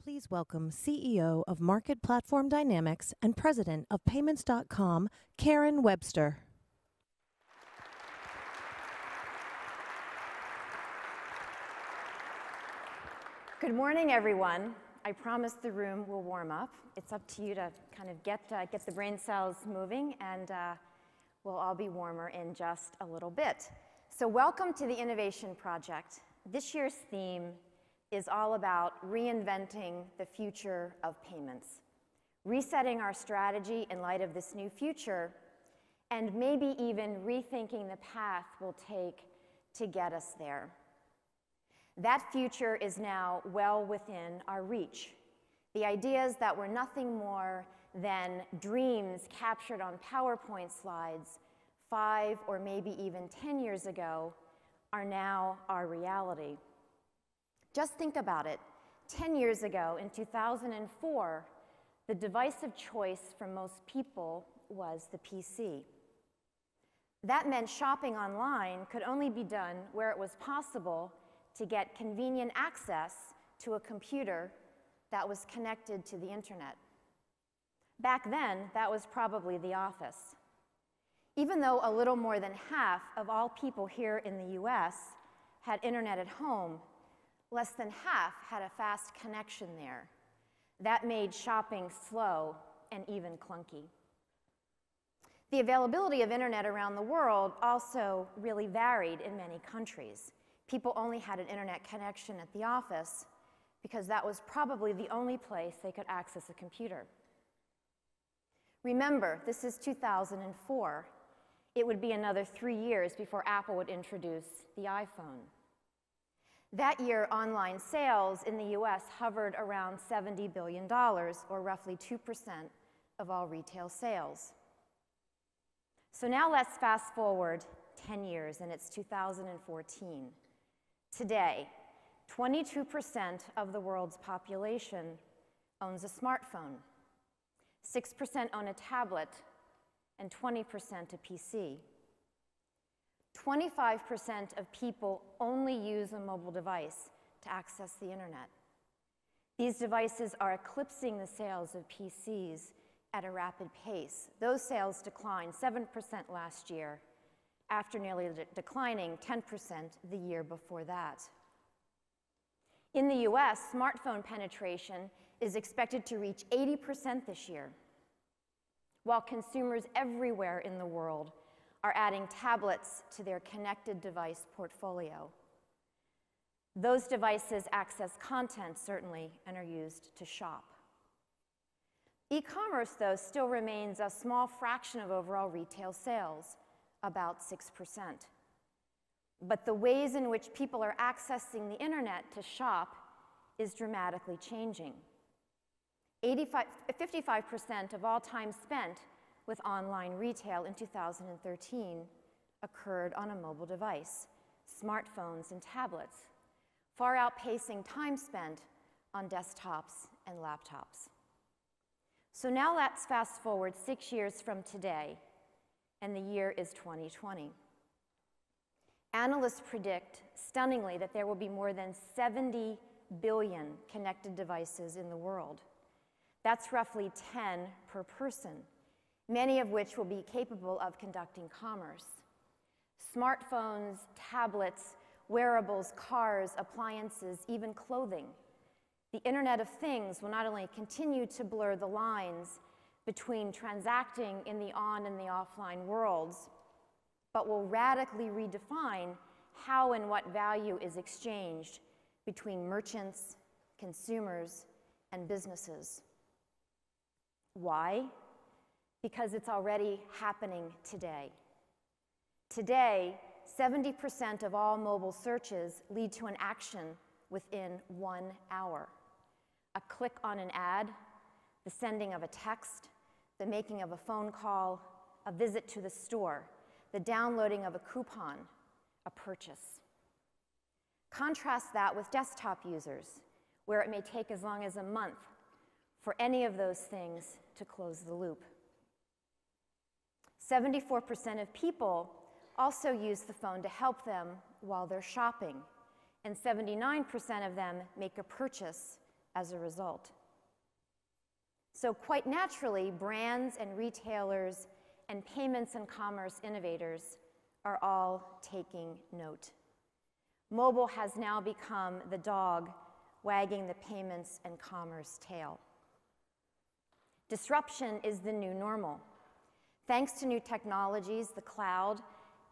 Please welcome CEO of Market Platform Dynamics and President of Payments.com, Karen Webster. Good morning, everyone. I promise the room will warm up. It's up to you to kind of get the brain cells moving, and we'll all be warmer in just a little bit. So welcome to the Innovation Project. This year's theme is all about reinventing the future of payments, resetting our strategy in light of this new future, and maybe even rethinking the path we'll take to get us there. That future is now well within our reach. The ideas that were nothing more than dreams captured on PowerPoint slides 5 or maybe even 10 years ago are now our reality. Just think about it. 10 years ago, in 2004, the device of choice for most people was the PC. That meant shopping online could only be done where it was possible to get convenient access to a computer that was connected to the internet. Back then, that was probably the office. Even though a little more than half of all people here in the US had internet at home, less than half had a fast connection there. That made shopping slow and even clunky. The availability of internet around the world also really varied in many countries. People only had an internet connection at the office because that was probably the only place they could access a computer. Remember, this is 2004. It would be another 3 years before Apple would introduce the iPhone. That year, online sales in the US hovered around $70 billion, or roughly 2% of all retail sales. So now let's fast forward 10 years, and it's 2014. Today, 22% of the world's population owns a smartphone, 6% own a tablet, and 20% a PC. 25% of people only use a mobile device to access the internet. These devices are eclipsing the sales of PCs at a rapid pace. Those sales declined 7% last year, after nearly declining 10% the year before that. In the US, smartphone penetration is expected to reach 80% this year, while consumers everywhere in the world are adding tablets to their connected device portfolio. Those devices access content, certainly, and are used to shop. E-commerce, though, still remains a small fraction of overall retail sales, about 6%. But the ways in which people are accessing the internet to shop is dramatically changing. 55% of all time spent with online retail in 2013 occurred on a mobile device, smartphones and tablets, far outpacing time spent on desktops and laptops. So now let's fast forward 6 years from today, and the year is 2020. Analysts predict, stunningly, that there will be more than 70 billion connected devices in the world. That's roughly 10 per person, many of which will be capable of conducting commerce. Smartphones, tablets, wearables, cars, appliances, even clothing. The Internet of Things will not only continue to blur the lines between transacting in the on and the offline worlds, but will radically redefine how and what value is exchanged between merchants, consumers, and businesses. Why? Because it's already happening today. Today, 70% of all mobile searches lead to an action within 1 hour. A click on an ad, the sending of a text, the making of a phone call, a visit to the store, the downloading of a coupon, a purchase. Contrast that with desktop users, where it may take as long as a month for any of those things to close the loop. 74% of people also use the phone to help them while they're shopping, and 79% of them make a purchase as a result. So quite naturally, brands and retailers and payments and commerce innovators are all taking note. Mobile has now become the dog wagging the payments and commerce tail. Disruption is the new normal. Thanks to new technologies, the cloud,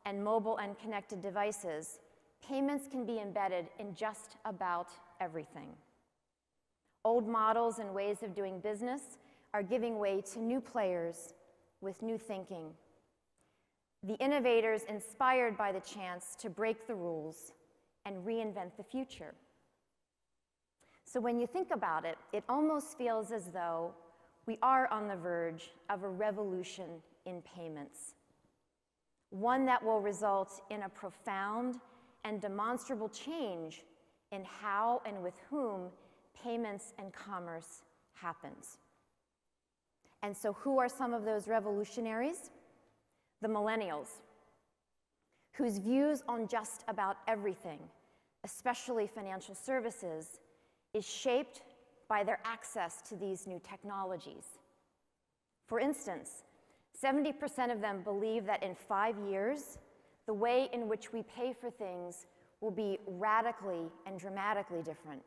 and mobile and connected devices, payments can be embedded in just about everything. Old models and ways of doing business are giving way to new players with new thinking. The innovators inspired by the chance to break the rules and reinvent the future. So when you think about it, it almost feels as though we are on the verge of a revolution in payments, one that will result in a profound and demonstrable change in how and with whom payments and commerce happens. And so who are some of those revolutionaries? The millennials, whose views on just about everything, especially financial services, is shaped by their access to these new technologies. For instance, 70% of them believe that in 5 years, the way in which we pay for things will be radically and dramatically different.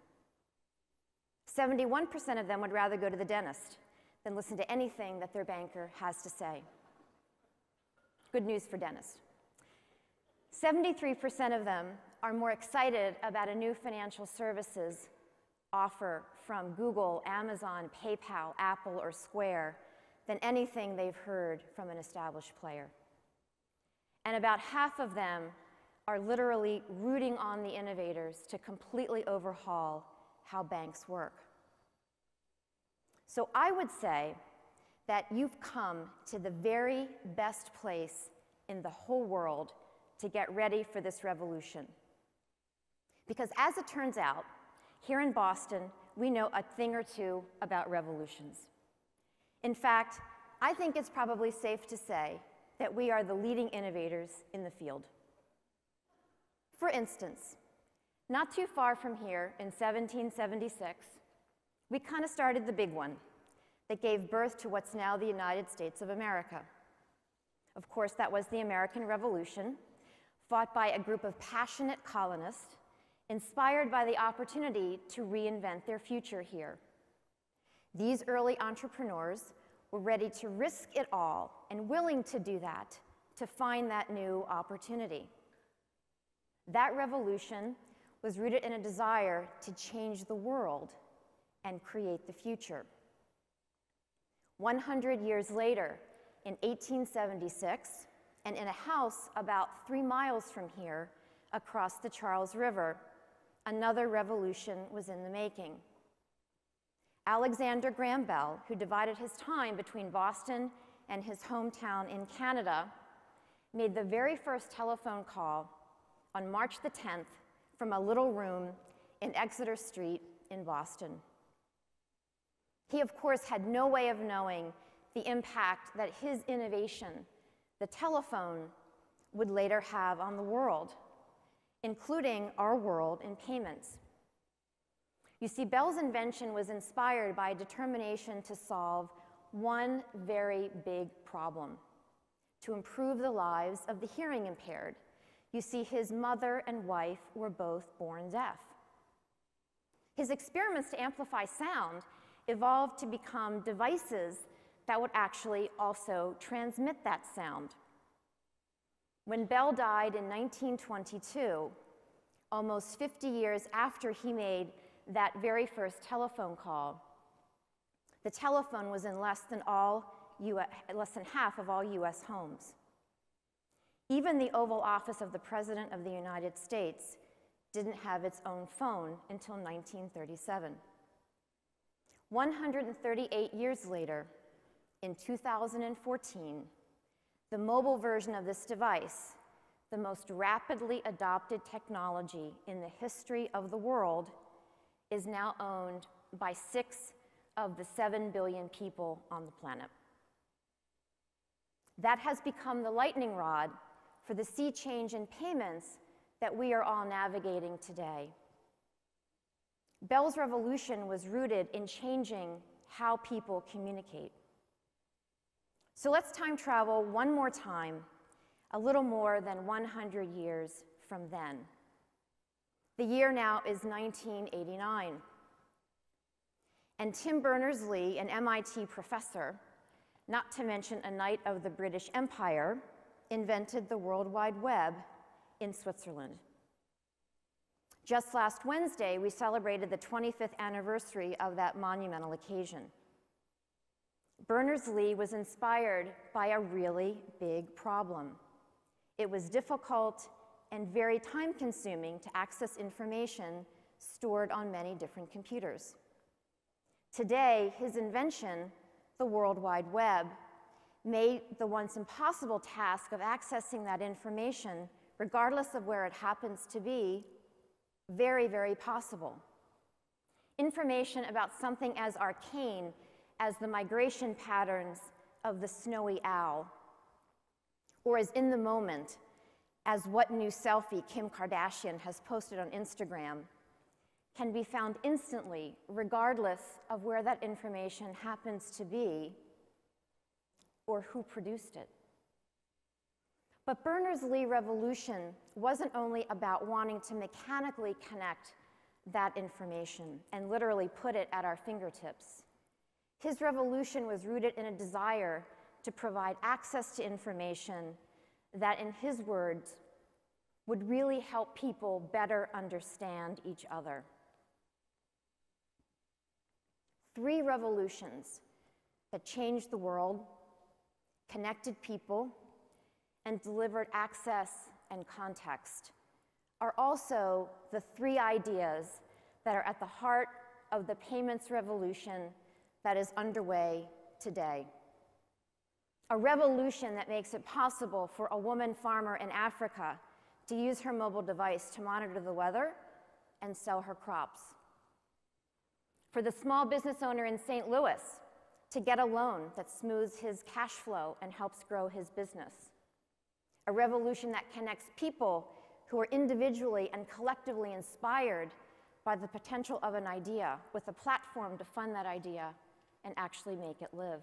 71% of them would rather go to the dentist than listen to anything that their banker has to say. Good news for dentists. 73% of them are more excited about a new financial services offer from Google, Amazon, PayPal, Apple, or Square than anything they've heard from an established player. And about half of them are literally rooting on the innovators to completely overhaul how banks work. So I would say that you've come to the very best place in the whole world to get ready for this revolution. Because as it turns out, here in Boston, we know a thing or two about revolutions. In fact, I think it's probably safe to say that we are the leading innovators in the field. For instance, not too far from here in 1776, we kind of started the big one that gave birth to what's now the United States of America. Of course, that was the American Revolution, fought by a group of passionate colonists inspired by the opportunity to reinvent their future here. These early entrepreneurs were ready to risk it all and willing to do that to find that new opportunity. That revolution was rooted in a desire to change the world and create the future. 100 years later, in 1876, and in a house about 3 miles from here, across the Charles River, another revolution was in the making. Alexander Graham Bell, who divided his time between Boston and his hometown in Canada, made the very first telephone call on March the 10th from a little room in Exeter Street in Boston. He, of course, had no way of knowing the impact that his innovation, the telephone, would later have on the world, including our world in payments. You see, Bell's invention was inspired by a determination to solve one very big problem, to improve the lives of the hearing impaired. You see, his mother and wife were both born deaf. His experiments to amplify sound evolved to become devices that would actually also transmit that sound. When Bell died in 1922, almost 50 years after he made that very first telephone call, the telephone was in less than half of all US homes. Even the Oval Office of the President of the United States didn't have its own phone until 1937. 138 years later, in 2014, the mobile version of this device, the most rapidly adopted technology in the history of the world, is now owned by 6 of the 7 billion people on the planet. That has become the lightning rod for the sea change in payments that we are all navigating today. Bell's revolution was rooted in changing how people communicate. So let's time travel one more time, a little more than 100 years from then. The year now is 1989. And Tim Berners-Lee, an MIT professor, not to mention a knight of the British Empire, invented the World Wide Web in Switzerland. Just last Wednesday, we celebrated the 25th anniversary of that monumental occasion. Berners-Lee was inspired by a really big problem. It was difficult and very time-consuming to access information stored on many different computers. Today, his invention, the World Wide Web, made the once impossible task of accessing that information, regardless of where it happens to be, very, very possible. Information about something as arcane as the migration patterns of the snowy owl, or as in the moment as what new selfie Kim Kardashian has posted on Instagram, can be found instantly, regardless of where that information happens to be or who produced it. But Berners-Lee revolution wasn't only about wanting to mechanically connect that information and literally put it at our fingertips. His revolution was rooted in a desire to provide access to information that, in his words, would really help people better understand each other. 3 revolutions that changed the world, connected people, and delivered access and context are also the 3 ideas that are at the heart of the payments revolution that is underway today. A revolution that makes it possible for a woman farmer in Africa to use her mobile device to monitor the weather and sell her crops. For the small business owner in St. Louis to get a loan that smooths his cash flow and helps grow his business. A revolution that connects people who are individually and collectively inspired by the potential of an idea with a platform to fund that idea and actually make it live.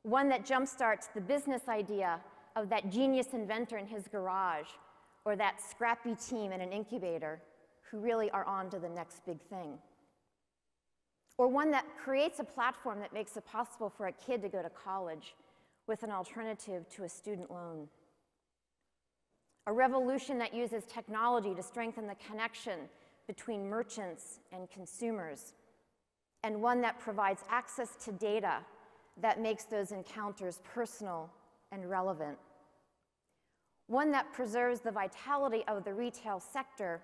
One that jumpstarts the business idea of that genius inventor in his garage or that scrappy team in an incubator who really are on to the next big thing. Or one that creates a platform that makes it possible for a kid to go to college with an alternative to a student loan. A revolution that uses technology to strengthen the connection between merchants and consumers, and one that provides access to data that makes those encounters personal and relevant. One that preserves the vitality of the retail sector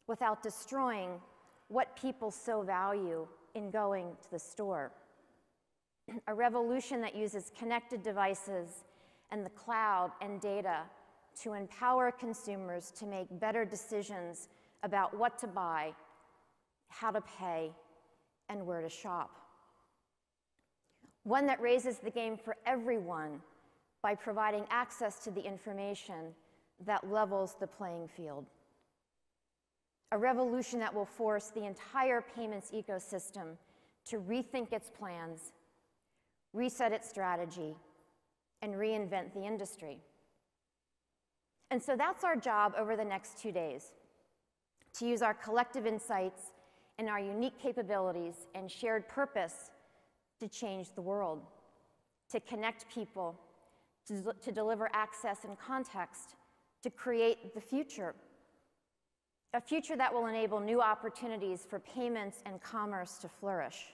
without destroying what people so value in going to the store. A revolution that uses connected devices and the cloud and data to empower consumers to make better decisions about what to buy, how to pay, and where to shop. One that raises the game for everyone by providing access to the information that levels the playing field. A revolution that will force the entire payments ecosystem to rethink its plans, reset its strategy, and reinvent the industry. And so that's our job over the next 2 days, to use our collective insights and our unique capabilities and shared purpose to change the world, to connect people, to deliver access and context, to create the future. A future that will enable new opportunities for payments and commerce to flourish.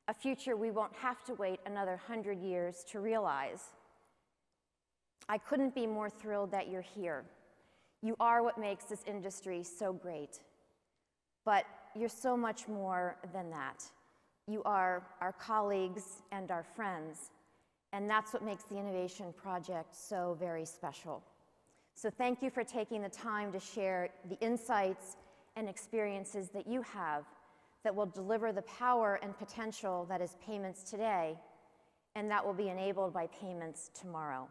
A future we won't have to wait another 100 years to realize. I couldn't be more thrilled that you're here. You are what makes this industry so great. But you're so much more than that. You are our colleagues and our friends, and that's what makes the Innovation Project so very special. So thank you for taking the time to share the insights and experiences that you have that will deliver the power and potential that is payments today, and that will be enabled by payments tomorrow.